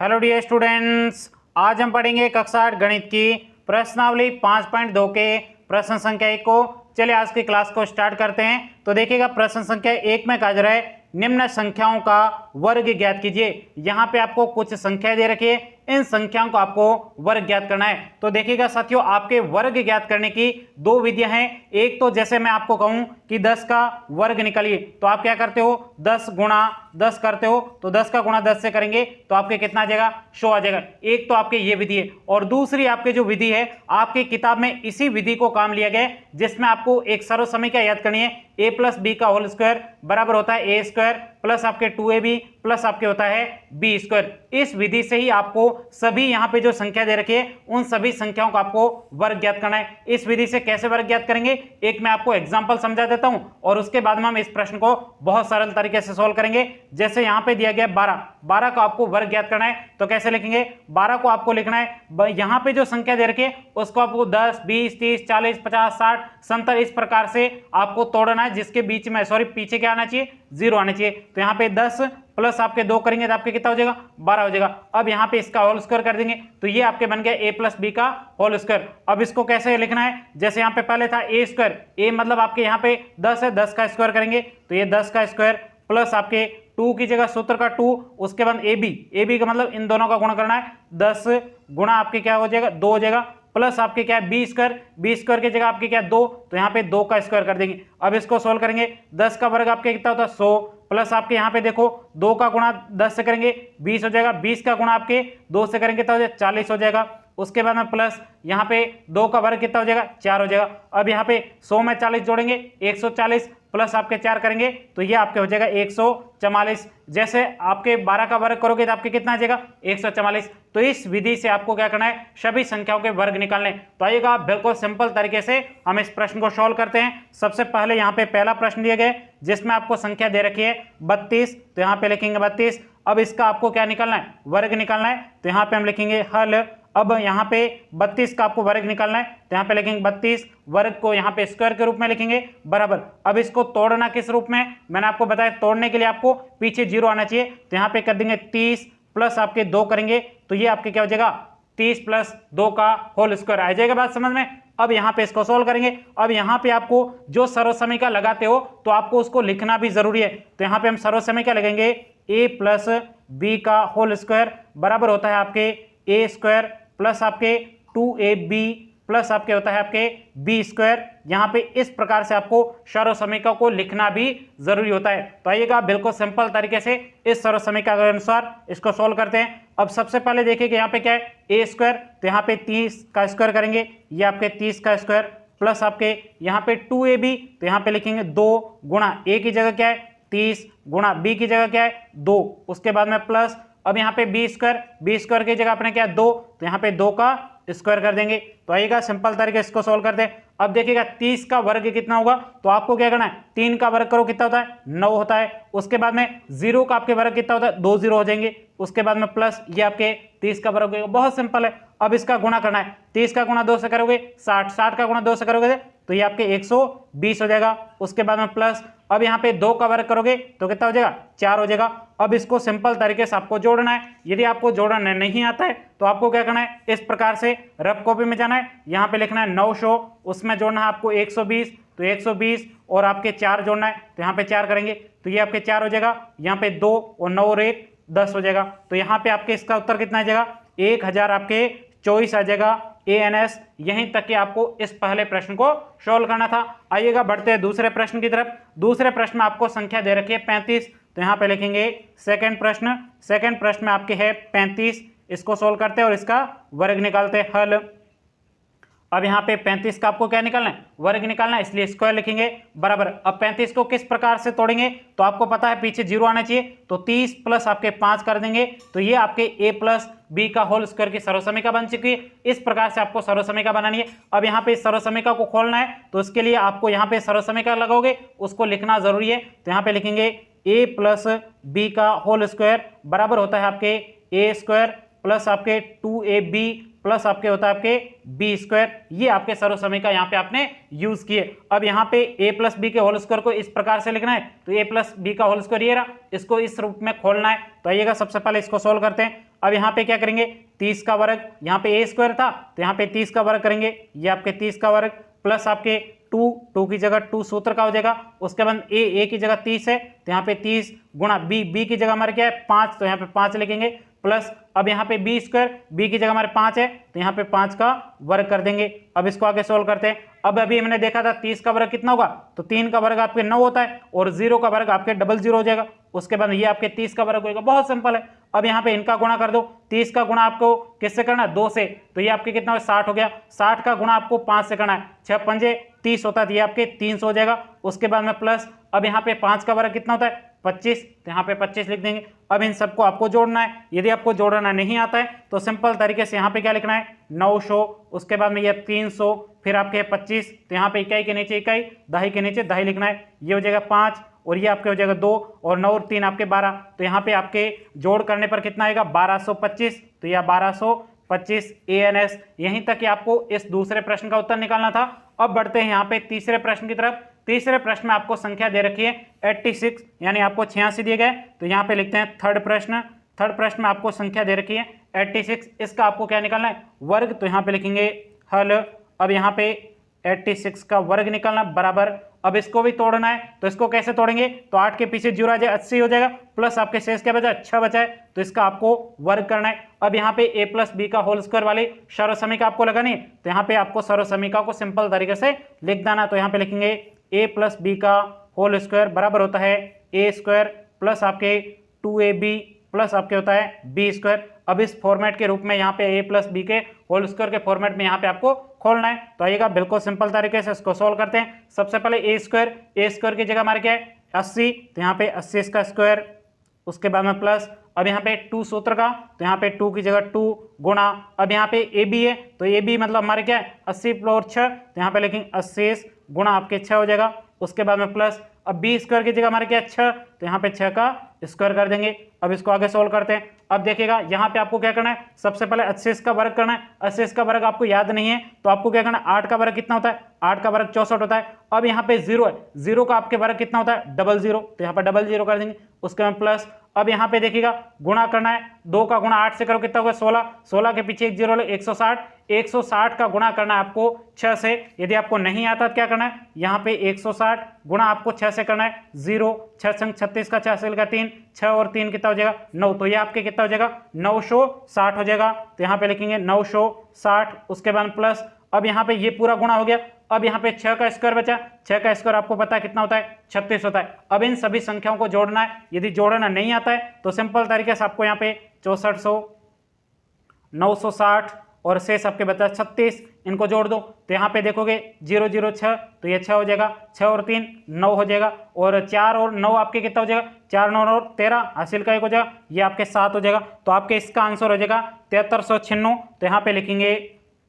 Hello dear students, आज हम पढ़ेंगे कक्षा 8 गणित की प्रश्नावली 5.2 के प्रश्न संख्या 1 को। चलिए आज की क्लास को स्टार्ट करते हैं। तो देखिएगा प्रश्न संख्या 1 में कहा जा रहा है निम्न संख्याओं का वर्ग ज्ञात कीजिए। यहाँ पे आपको कुछ संख्या दे रखी है, इन संख्याओं को आपको वर्ग ज्ञात करना है। तो देखिएगा साथियों, आपके वर्ग ज्ञात करने की दो विधियां हैं। एक तो जैसे मैं आपको कहूं कि 10 का वर्ग निकालिए, तो आप क्या करते हो 10 गुणा 10 करते हो, तो 10 का गुणा 10 से करेंगे तो आपके कितना आ जाएगा 100 आ जाएगा। एक तो आपके ये विधि है, और दूसरी आपके जो विधि है आपकी किताब में इसी विधि को काम लिया गया है, जिसमें आपको एक सर्वसमीकरण याद करनी है। a प्लस बी का होल स्क्वायर बराबर होता है a स्क्वायर प्लस आपके 2ab प्लस आपके होता है b स्क्वायर। इस विधि से ही आपको सभी यहाँ पे जो संख्या दे रखी है उन सभी संख्याओं को आपको वर्ग ज्ञात करना है। इस विधि से कैसे वर्ग ज्ञात करेंगे, एक मैं आपको एग्जांपल समझा देता हूं और उसके बाद में हम इस प्रश्न को बहुत सरल तरीके से सोल्व करेंगे। जैसे यहाँ पे दिया गया 12 का आपको वर्ग ज्ञात करना है, तो कैसे लिखेंगे 12 को आपको लिखना है, यहाँ पे जो संख्या दे रखी है उसको आपको 10 20 30 40 50 60 70 इस प्रकार से आपको तोड़ना है, जिसके बीच में पीछे क्या आना चाहिए 0 आना चाहिए। तो यहाँ पे 10 प्लस आपके 2 करेंगे तो आपके कितना हो जाएगा 12 हो जाएगा। अब यहाँ पे इसका होल स्क्वायर कर देंगे तो ये आपके बन गया a प्लस बी का होल स्क्वायर। अब इसको कैसे लिखना है, जैसे यहाँ पे पहले था a स्क्वायर, a मतलब आपके यहाँ पे 10 है, 10 का स्क्वायर करेंगे तो ये 10 का स्क्वायर प्लस आपके 2 की जगह सूत्र का 2, उसके बाद ab का मतलब इन दोनों का गुणा करना है, 10 गुणा आपके क्या हो जाएगा 2 हो जाएगा, प्लस आपके क्या है बी स्क्वायर की जगह आपके क्या 2, तो यहाँ पे 2 का स्क्वायर कर देंगे। अब इसको सोल्व करेंगे, 10 का वर्ग आपके कितना होता है 100 प्लस आपके यहाँ पे देखो 2 का गुणा 10 से करेंगे 20 हो जाएगा, 20 का गुणा आपके 2 से करेंगे तो 40 हो जाएगा। उसके बाद में प्लस यहाँ पे 2 का वर्ग कितना हो जाएगा 4 हो जाएगा। अब यहाँ पे 100 में 40 जोड़ेंगे 140 प्लस आपके 4 करेंगे तो ये आपके हो जाएगा 144। जैसे आपके 12 का वर्ग करोगे तो आपके कितना आ जाएगा 144। तो इस विधि से आपको क्या करना है, सभी संख्याओं के वर्ग निकालने। तो आइएगा बिल्कुल सिंपल तरीके से हम इस प्रश्न को सॉल्व करते हैं। सबसे पहले यहाँ पे पहला प्रश्न दिया गया है जिसमें आपको संख्या दे रखी है 32, तो यहाँ पे लिखेंगे 32। अब इसका आपको क्या निकालना है, वर्ग निकालना है, तो यहाँ पे हम लिखेंगे हल। अब यहाँ पे 32 का आपको वर्ग निकालना है, तो यहाँ पे लिखेंगे 32 वर्ग को यहाँ पे स्क्वायर के रूप में लिखेंगे बराबर। अब इसको तोड़ना किस रूप में, मैंने आपको बताया तोड़ने के लिए आपको पीछे 0 आना चाहिए, तो यहाँ पे कर देंगे 30 प्लस आपके 2 करेंगे तो ये आपके क्या हो जाएगा 30 प्लस 2 का होल स्क्वायर आ जाएगा। बात समझ में। अब यहाँ पे इसको सोल्व करेंगे। अब यहाँ पे आपको जो सर्वसमीकरण लगाते हो तो आपको उसको लिखना भी जरूरी है, तो यहाँ पे हम सर्वसमीकरण लगेंगे a प्लस बी का होल स्क्वायर बराबर होता है आपके a स्क्वायर प्लस आपके 2ab प्लस आपके होता है आपके b स्क्वायर। यहाँ पे इस प्रकार से आपको सर्वसमीकरण को लिखना भी जरूरी होता है। तो आइएगा बिल्कुल सिंपल तरीके से इस सर्वसमीकरण के अनुसार इसको सोल्व करते हैं। अब सबसे पहले देखिए कि यहाँ पे क्या है a स्क्वायर, तो यहाँ पे 30 का स्क्वायर करेंगे, ये आपके 30 का स्क्वायर प्लस आपके यहाँ पे 2ab, तो यहाँ पे लिखेंगे 2 गुणा a की जगह क्या है 30 गुणा b की जगह क्या है 2, उसके बाद में प्लस अब यहाँ पे b स्क्वायर की जगह अपने क्या 2, तो यहाँ पे 2 का स्क्वायर कर देंगे। तो आइएगा सिंपल तरीके से इसको सोल्व करते हैं। अब देखिएगा 30 का वर्ग कितना होगा, तो आपको क्या करना है 3 का वर्ग करो कितना होता है 9 होता है। उसके बाद में 0 का आपके वर्ग कितना होता है 2 0 हो जाएंगे, उसके बाद में प्लस ये आपके 30 का वर्ग होगा। बहुत सिंपल है। अब इसका गुणा करना है, 30 का गुणा 2 से करोगे 60, 60 का गुणा 2 से करोगे तो ये आपके 120 हो जाएगा। उसके बाद में प्लस अब यहाँ पे 2 का वर्ग करोगे तो कितना हो जाएगा 4 हो जाएगा। अब इसको सिंपल तरीके से आपको जोड़ना है। यदि आपको जोड़ना नहीं आता है तो आपको क्या करना है, इस प्रकार से रफ कॉपी में जाना है, यहाँ पे लिखना है 900, उसमें जोड़ना है आपको 120, तो 120 और आपके 4 जोड़ना है, तो यहाँ पे 4 करेंगे तो ये आपके 4 हो जाएगा, यहाँ पे 2 और 9 और 1 10 हो जाएगा। तो यहाँ पे आपके इसका उत्तर कितना आ जाएगा 1000 आपके 24 आ जाएगा ANS। यहीं तक कि आपको इस पहले प्रश्न को सॉल्व करना था। आइएगा बढ़ते हैं दूसरे प्रश्न की तरफ। दूसरे प्रश्न में आपको संख्या दे रखी है 35, तो यहाँ पे लिखेंगे सेकंड प्रश्न में आपके है 35। इसको सोल्व करते हैं और इसका वर्ग निकालते हैं हल। अब यहाँ पे 35 का आपको क्या निकालना है, वर्ग निकालना है, इसलिए स्क्वायर लिखेंगे बराबर। अब 35 को किस प्रकार से तोड़ेंगे, तो आपको पता है पीछे 0 आना चाहिए, तो 30 प्लस आपके 5 कर देंगे तो ये आपके a प्लस बी का होल स्क्वायर की सर्वसमीकरण बन चुकी है। इस प्रकार से आपको सर्वसमीकरण बनानी है। अब यहाँ पे इस सर्वसमीकरण को खोलना है, तो इसके लिए आपको यहाँ पे सर्वसमीकरण लगाओगे उसको लिखना जरूरी है। तो यहाँ पे लिखेंगे a प्लस बी का होल स्क्वायर बराबर होता है आपके a स्क्वायर प्लस आपके 2ab प्लस आपके होता है आपके बी स्क्वायर। ये आपके सर्वसमीकरण यहाँ पे आपने यूज किए। अब यहाँ पे a प्लस बी के होल स्क्वायर को इस प्रकार से लिखना है, तो a प्लस बी का होल स्क्वायर ये रहा, इसको इस रूप में खोलना है। तो आइएगा सबसे पहले इसको सोल्व करते हैं। अब यहाँ पे क्या करेंगे 30 का वर्ग, यहाँ पे ए स्क्वायर था तो यहाँ पे 30 का वर्ग करेंगे, ये आपके 30 का वर्ग प्लस आपके 2 की जगह 2 सूत्र का हो जाएगा। उसके बाद ए की जगह 30 है तो यहाँ पे 30 गुणा बी की जगह हमारे क्या है 5 तो यहाँ पे 5 लिखेंगे प्लस अब यहाँ पे बी स्क्वायर, बी की जगह हमारे 5 है तो यहाँ पे 5 का वर्ग कर देंगे। अब इसको आगे सोल्व करते हैं। अब अभी हमने देखा था 30 का वर्ग कितना होगा, तो 3 का वर्ग आपके 9 होता है और 0 का वर्ग आपके 00 हो जाएगा। उसके बाद ये आपके 30 का वर्ग होगा, बहुत सिंपल है। अब यहाँ पे इनका गुणा कर दो, 30 का गुणा आपको किससे करना है 2 से, तो ये आपके कितना 60 हो गया। 60 का गुणा आपको 5 से करना है, 6 पंजे 30 होता है तो ये आपके 300 हो जाएगा। उसके बाद में प्लस अब यहाँ पे 5 का वर्ग कितना होता है 25, तो यहाँ पे 25 लिख देंगे। अब इन सबको आपको जोड़ना है, यदि आपको जोड़ना नहीं आता है तो सिंपल तरीके से यहाँ पे क्या लिखना है 900, उसके बाद में ये 300, फिर आपके 25 तो यहाँ पे इकाई के नीचे इकाई, दहाई के नीचे दहाई लिखना है, ये हो जाएगा 5 और ये आपके हो जाएगा 2 और 9 और 3 आपके 12, तो यहाँ पे आपके जोड़ करने पर कितना आएगा 1225, तो यह 1225 ANS। यहीं तक कि आपको इस दूसरे प्रश्न का उत्तर निकालना था। अब बढ़ते हैं यहाँ पे तीसरे प्रश्न की तरफ। तीसरे प्रश्न में आपको संख्या दे रखी है 86 यानी आपको 86 दिए गए, तो यहाँ पे लिखते हैं थर्ड प्रश्न में आपको संख्या दे रखी है 86, इसका आपको क्या निकालना है वर्ग, तो यहाँ पे लिखेंगे हल। अब यहाँ पे 86 का वर्ग निकालना बराबर, अब इसको भी तोड़ना है तो इसको कैसे तोड़ेंगे, तो 8 के पीछे 0 आ जाए 80 हो जाएगा, प्लस आपके शेष क्या बचा 6 बचा है तो इसका आपको वर्ग करना है। अब यहाँ पे a प्लस बी का होल स्क्वायर वाली सर्वसमीका आपको लगानी है, तो यहाँ पे आपको सर्वसमीका को सिंपल तरीके से लिख देना, तो यहाँ पे लिखेंगे a प्लस बी का होल स्क्वायर बराबर होता है a स्क्वायर प्लस आपके 2ab प्लस आपके होता है b स्क्वायर। अब इस फॉर्मेट के रूप में यहाँ पे a प्लस बी के होल स्क्वायर के फॉर्मेट में यहाँ पे आपको खोलना है, तो आइएगा बिल्कुल सिंपल तरीके से इसको सोल्व करते हैं। सबसे पहले a स्क्वायर की जगह हमारे क्या है 80, तो यहाँ पे 80 इसका स्क्वायर, उसके बाद में प्लस अब यहाँ पे 2 सूत्र का, तो यहाँ पे 2 की जगह 2 गुणा, अब यहाँ पे ए बी है तो ए बी मतलब हमारे क्या है 80 और 6, तो यहाँ पे लिखेंगे 80 गुणा आपके 6 हो जाएगा। उसके बाद में प्लस अब बी स्क्वायर की जगह हमारे क्या 6, तो यहाँ पे 6 का स्क्वायर कर देंगे। अब इसको आगे सोल्व करते हैं। अब देखिएगा यहाँ पे आपको क्या करना है, सबसे पहले 80 का वर्ग करना है। 80 का वर्ग आपको याद नहीं है तो आपको क्या करना है 8 का वर्ग कितना होता है, 8 का वर्ग 64 होता है। अब यहाँ पे 0 है, 0 का आपके वर्ग कितना होता है 00, तो यहाँ पर 00 कर देंगे। उसके बाद प्लस अब यहाँ पे देखिएगा गुणा करना है, 2 का गुणा 8 से करो कितना होगा 16, 16 के पीछे एक 0 ले 160, 160 का गुणा करना है आपको 6 से। यदि आपको नहीं आता तो क्या करना है, यहाँ पे 160 गुणा आपको 6 से करना है 0, 6 संग 36 का 6 का 3, 6 और 3 कितना हो जाएगा 9, तो ये आपके कितना हो जाएगा 960 हो जाएगा, तो यहाँ पे लिखेंगे 960। उसके बाद प्लस अब यहाँ पे ये पूरा गुणा हो गया। अब यहाँ पे 6 का स्क्वायर बचा, 6 का स्क्वायर आपको पता है कितना होता है 36 होता है। अब इन सभी संख्याओं को जोड़ना है, यदि जोड़ना नहीं आता है तो सिंपल तरीके से आपको यहाँ पे 6400 960 और शेष आपके बचा 36, इनको जोड़ दो तो यहाँ पे देखोगे 006 तो ये 6 हो जाएगा, 6 और 3 9 हो जाएगा, और 4 और 9 आपके कितना हो जाएगा 4 9 और 13 हासिल का 1 हो जाएगा, ये आपके 7 हो जाएगा। तो आपके इसका आंसर हो जाएगा 7396, तो यहाँ पे लिखेंगे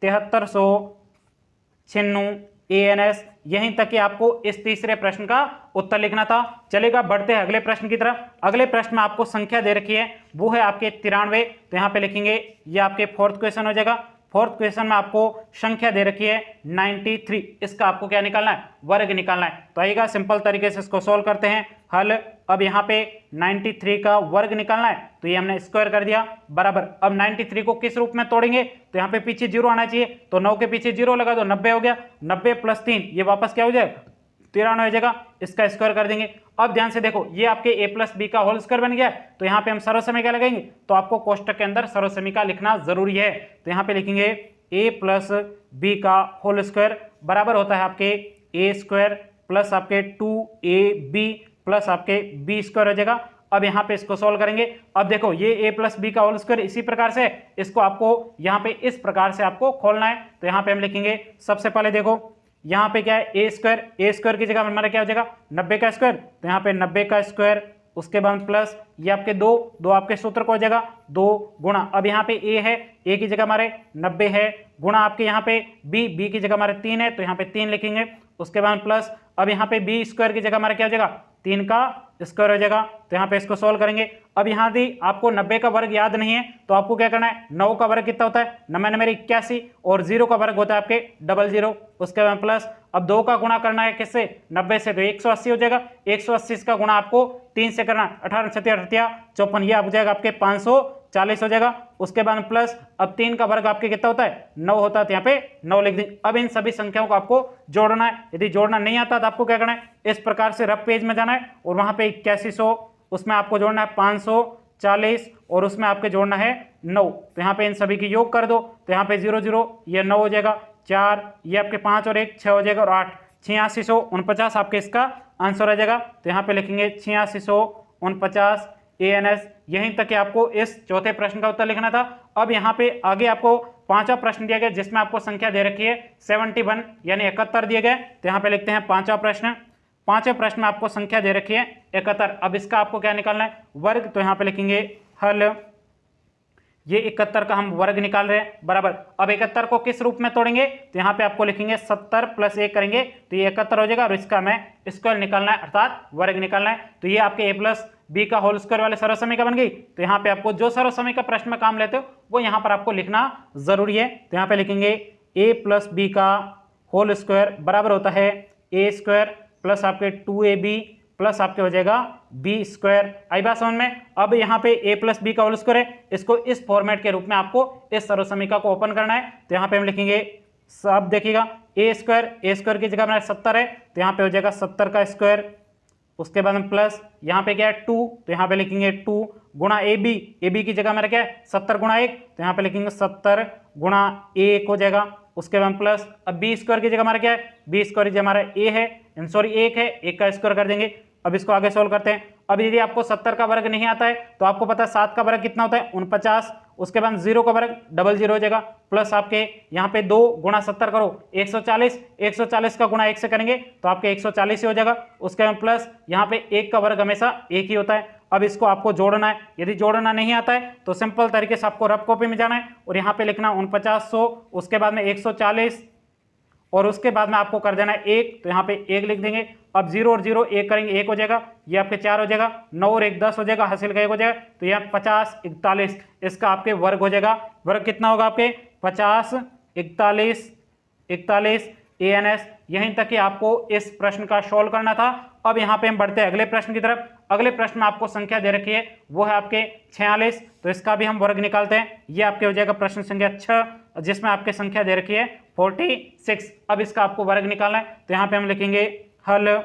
7396 ANS। यहीं तक कि आपको इस तीसरे प्रश्न का उत्तर लिखना था। चलेगा बढ़ते हैं अगले प्रश्न की तरफ। अगले प्रश्न में आपको संख्या दे रखी है, वो है आपके 93, तो यहाँ पे लिखेंगे ये आपके फोर्थ क्वेश्चन हो जाएगा। फोर्थ क्वेश्चन में आपको संख्या दे रखी है 93, इसका आपको क्या निकालना है वर्ग निकालना है। तो आइएगा सिंपल तरीके से इसको सोल्व करते हैं हल। अब यहाँ पे 93 का वर्ग निकालना है, तो ये हमने स्क्वायर कर दिया बराबर। अब 93 को किस रूप में तोड़ेंगे, तो यहाँ पे पीछे 0 आना चाहिए, तो 9 के पीछे 0 लगा दो 90 हो गया, 90 प्लस 3 ये वापस क्या हो जाएगा 93 हो जाएगा, इसका स्क्वायर कर देंगे। अब ध्यान से देखो ये आपके a प्लस बी का होल स्क्वायर बन गया है, तो यहाँ पे हम सर्वसमीका लगाएंगे, तो आपको कोष्टक के अंदर सर्वसमीका लिखना जरूरी है। तो यहाँ पे लिखेंगे a प्लस बी का होल स्क्वायर बराबर होता है आपके a स्क्वायर प्लस आपके 2ab प्लस आपके b स्क्वायर हो जाएगा। अब यहाँ पे इसको सोल्व करेंगे। अब देखो ये a प्लस बी का होल स्क्वायर इसी प्रकार से, इसको आपको यहाँ पे इस प्रकार से आपको खोलना है। तो यहाँ पे हम लिखेंगे सबसे पहले देखो यहाँ पे क्या है a स्क्वायर की जगह हमारा क्या हो जाएगा 90 का स्क्वायर, तो यहाँ पे 90 का स्क्वायर, उसके बाद प्लस ये आपके दो आपके सूत्र को हो जाएगा 2 गुणा, अब यहाँ पे a है, a की जगह हमारे 90 है, गुणा आपके यहाँ पे b की जगह हमारे 3 है, तो यहाँ पे 3 लिखेंगे। उसके बाद प्लस अब यहाँ पे b स्क्वायर की जगह हमारा क्या हो जाएगा 3 का स्क्वायर हो जाएगा। तो यहाँ पे इसको सोल्व करेंगे। अब यहाँ भी आपको 90 का वर्ग याद नहीं है, तो आपको क्या करना है 9 का वर्ग कितना होता है 9 मेरे 81, और 0 का वर्ग होता है आपके 00। उसके बाद प्लस अब 2 का गुणा करना है किससे 90 से, तो 180 हो जाएगा, 180 का गुणा आपको 3 से करना, 18 6 54 ये आ जाएगा आपके 540 हो जाएगा। उसके बाद प्लस, अब 3 का वर्ग आपके कितना होता है 9 होता है, तो यहाँ पे 9 लिख देंगे। अब इन सभी संख्याओं को आपको जोड़ना है, यदि जोड़ना नहीं आता तो आपको क्या करना है, इस प्रकार से रफ पेज में जाना है और वहां पे 8100, उसमें आपको जोड़ना है 540 और उसमें आपके जोड़ना है 9, तो यहाँ पे इन सभी की योग कर दो, तो यहाँ पे 0 0 ये 9 हो जाएगा, 4 ये आपके 5 और 1 6 हो जाएगा और 8 8649 आपके इसका आंसर आ जाएगा। तो यहाँ पे लिखेंगे 8649 ANS। यहीं तक कि आपको इस चौथे प्रश्न का उत्तर लिखना था। अब यहाँ पे आगे आपको पांचवा प्रश्न दिया गया जिसमें आपको संख्या दे रखी है 71 यानी 71 दिए गए। तो यहाँ पे लिखते हैं पांचवा प्रश्न। पांचवें प्रश्न में आपको संख्या दे रखी है 71। अब इसका आपको क्या निकालना है, वर्ग। तो यहाँ पे लिखेंगे हल, ये 71 का हम वर्ग निकाल रहे हैं बराबर। अब 71 को किस रूप में तोड़ेंगे, तो यहाँ पे आपको लिखेंगे 70 + 1 करेंगे तो ये 71 हो जाएगा और इसका हमें स्क्वायर निकालना है अर्थात वर्ग निकालना है। तो ये आपके a + b का होल स्क्वायर वाले सर्वसमीकरण बन गई। तो यहाँ पे आपको जो सर्वसमीकरण प्रश्न में काम लेते हो वो यहाँ पर आपको लिखना जरूरी है। तो यहाँ पे लिखेंगे a + b का होल स्क्वायर बराबर होता है a² + आपके 2ab प्लस आपके हो जाएगा b²। आई बात समझ में। अब यहाँ पे a + b का होल स्क्वायर है, इसको इस फॉर्मेट के रूप में आपको इस सर्वसमीकरण को ओपन करना है। तो यहाँ पे हम लिखेंगे, अब देखिएगा a² की जगह में 70 है तो यहाँ पे हो जाएगा 70 का स्क्वायर, उसके बाद में प्लस यहाँ पे क्या है 2, तो यहाँ पे लिखेंगे 2 गुणा ab की जगह में क्या है 70 गुणा 1, तो यहाँ पे लिखेंगे 70 गुणा a1 हो जाएगा। उसके बाद प्लस, अब b² की जगह हमारा क्या है, b² की जगह हमारा a है, सॉरी 1 है, 1 का स्क्वायर कर देंगे। अब इसको आगे सोल्व करते हैं। अब यदि आपको 70 का वर्ग नहीं आता है तो आपको पता है 7 का वर्ग कितना होता है 49, उसके बाद 0 का वर्ग 00 हो जाएगा, प्लस आपके यहाँ पे 2 गुणा 70 करो 140, 140 का गुणा 1 से करेंगे तो आपके 140 ही हो जाएगा। उसके बाद प्लस यहाँ पे 1 का वर्ग हमेशा 1 ही होता है। अब इसको आपको जोड़ना है, यदि जोड़ना नहीं आता है तो सिंपल तरीके से आपको रफ कॉपी में जाना है और यहाँ पे लिखना 4900, उसके बाद में 140 और उसके बाद में आपको कर देना है 1, तो यहाँ पे 1 लिख देंगे। अब 0 और 0 1 करेंगे 1 हो जाएगा, ये आपके 4 हो जाएगा, 9 और 1 10 हो जाएगा, हासिल का 1 हो जाएगा, तो यहाँ 50 41 इसका आपके वर्ग हो जाएगा। वर्ग कितना होगा आपके 50 41 ANS। यहीं तक कि आपको इस प्रश्न का सॉल्व करना था। अब यहाँ पे हम बढ़ते हैं अगले प्रश्न की तरफ। अगले प्रश्न में आपको संख्या दे रखी है वो है आपके 46, तो इसका भी हम वर्ग निकालते हैं। ये आपके हो जाएगा प्रश्न संख्या 6 जिसमें आपके संख्या दे रखी है 46। अब इसका आपको वर्ग निकालना है। तो यहाँ पे हम लिखेंगे हल,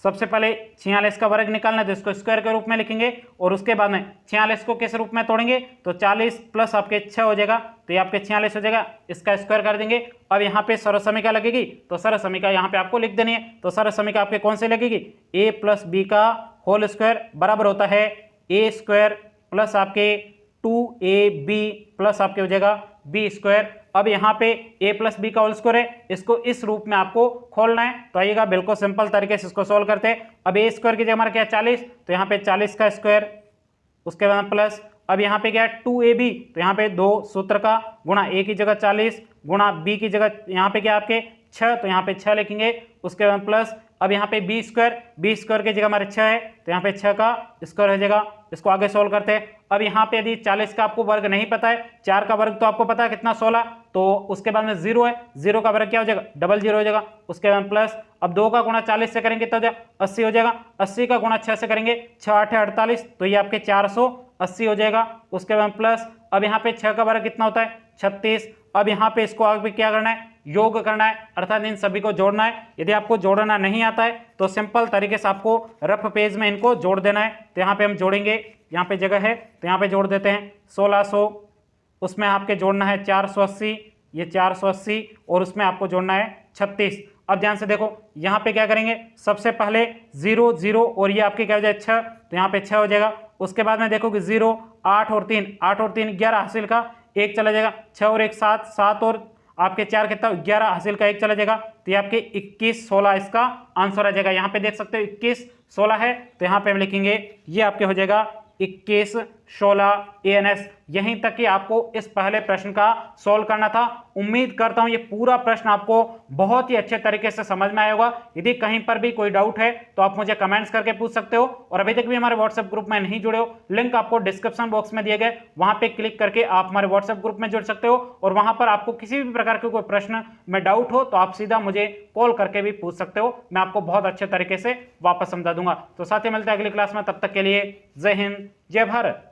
सबसे पहले 46 का वर्ग निकालना है तो इसको स्क्वायर के रूप में लिखेंगे और उसके बाद में 46 को किस रूप में तोड़ेंगे, तो 40 प्लस आपके 6 हो जाएगा, तो ये आपके 46 हो जाएगा, इसका स्क्वायर कर देंगे। अब यहाँ पे सर्वसमीकरण लगेगी तो सर्वसमीकरण यहाँ पे आपको लिख देनी है। तो सर्वसमीकरण आपके कौन से लगेगी, a + b का होल स्क्वायर बराबर होता है a² प्लस आपके 2ab प्लस आपके हो जाएगा b²। अब यहाँ पे a + b का होल स्क्वायर है, इसको इस रूप में आपको खोलना है। तो आइएगा बिल्कुल सिंपल तरीके से इसको सोल्व करते हैं। अब a² की जगह हमारा क्या है 40, तो यहाँ पे 40 का स्क्वायर, उसके बाद प्लस, अब यहाँ पे क्या है 2ab, तो यहाँ पे 2 सूत्र का गुणा a की जगह 40 गुणा b की जगह यहाँ पे क्या आपके 6, तो यहाँ पे 6 लिखेंगे, उसके बाद प्लस, अब यहाँ पे b² की जगह हमारे 6 है तो यहाँ पे 6 का स्क्वायर हो जाएगा। इसको आगे सोल्व करते हैं। अब यहाँ पे यदि 40 का आपको वर्ग नहीं पता है, 4 का वर्ग तो आपको पता है कितना 16, तो उसके बाद में 0 है, 0 का वर्ग क्या हो जाएगा 00 हो जाएगा, उसके बाद प्लस, अब 2 का गुणा 40 से करेंगे तो 80 हो जाएगा, 80 का गुणा 6 से करेंगे 6 8 48, तो ये आपके 480 हो जाएगा। उसके बाद प्लस, अब यहाँ पे 6 का वर्ग कितना होता है 36। अब यहाँ पे इसको आगे क्या करना है, योग करना है, अर्थात इन सभी को जोड़ना है। यदि आपको जोड़ना नहीं आता है तो सिंपल तरीके से आपको रफ पेज में इनको जोड़ देना है। तो यहाँ पे हम जोड़ेंगे, यहाँ पे जगह है तो यहाँ पे जोड़ देते हैं 1600, उसमें आपके जोड़ना है 480, ये 480 और उसमें आपको जोड़ना है 36। अब ध्यान से देखो यहाँ पे क्या करेंगे, सबसे पहले 0 0 और ये आपके क्या हो जाए 6, तो यहाँ पे 6 हो जाएगा। उसके बाद में देखो कि 0 8 और 3 11 हासिल का 1 चला जाएगा, 6 और 1 7 7 और आपके 4 कितना 11 हासिल का 1 चला जाएगा, तो ये आपके 21 16 इसका आंसर आ जाएगा। यहाँ पे देख सकते हो 21 16 है, तो यहाँ पे हम लिखेंगे ये आपके हो जाएगा 21 16 ANS। यहीं तक कि आपको इस पहले प्रश्न का सॉल्व करना था। उम्मीद करता हूं ये पूरा प्रश्न आपको बहुत ही अच्छे तरीके से समझ में आया होगा। यदि कहीं पर भी कोई डाउट है तो आप मुझे कमेंट्स करके पूछ सकते हो, और अभी तक भी हमारे व्हाट्सएप ग्रुप में नहीं जुड़े हो, लिंक आपको डिस्क्रिप्शन बॉक्स में दिए गए, वहां पे क्लिक करके आप हमारे व्हाट्सएप ग्रुप में जुड़ सकते हो। और वहां पर आपको किसी भी प्रकार के कोई प्रश्न में डाउट हो तो आप सीधा मुझे कॉल करके भी पूछ सकते हो, मैं आपको बहुत अच्छे तरीके से वापस समझा दूंगा। तो साथ ही मिलते हैं अगली क्लास में, तब तक के लिए जय हिंद जय भारत।